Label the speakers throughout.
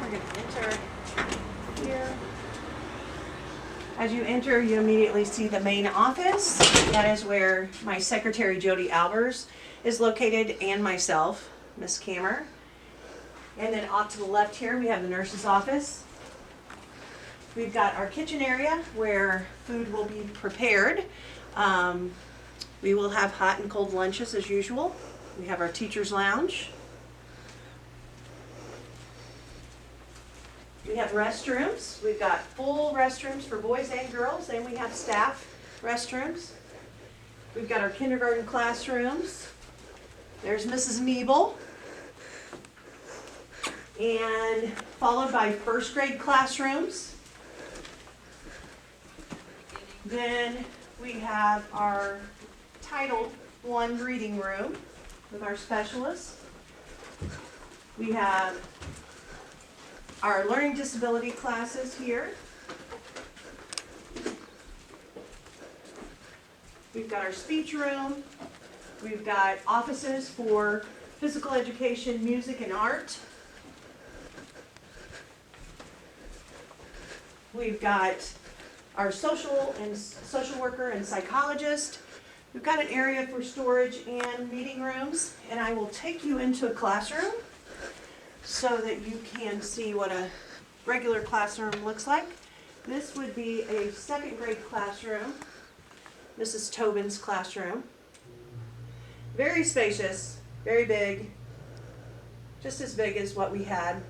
Speaker 1: We're going to enter here. As you enter, you immediately see the main office. That is where my secretary, Jody Albers, is located, and myself, Miss Camerer. And then off to the left here, we have the nurse's office. We've got our kitchen area where food will be prepared. We will have hot and cold lunches as usual. We have our teacher's lounge. We have restrooms. We've got full restrooms for boys and girls, and we have staff restrooms. We've got our kindergarten classrooms. There's Mrs. Niebel. And followed by first grade classrooms. Then we have our Title I reading room with our specialists. We have our learning disability classes here. We've got our speech room. We've got offices for physical education, music, and art. We've got our social worker and psychologist. We've got an area for storage and meeting rooms, and I will take you into a classroom so that you can see what a regular classroom looks like. This would be a second grade classroom, Mrs. Tobin's classroom. Very spacious, very big, just as big as what we had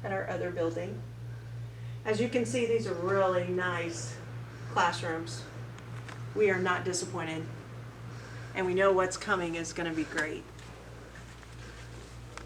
Speaker 1: at our other building. As you can see, these are really nice classrooms. We are not disappointed, and we know what's coming is going to be great.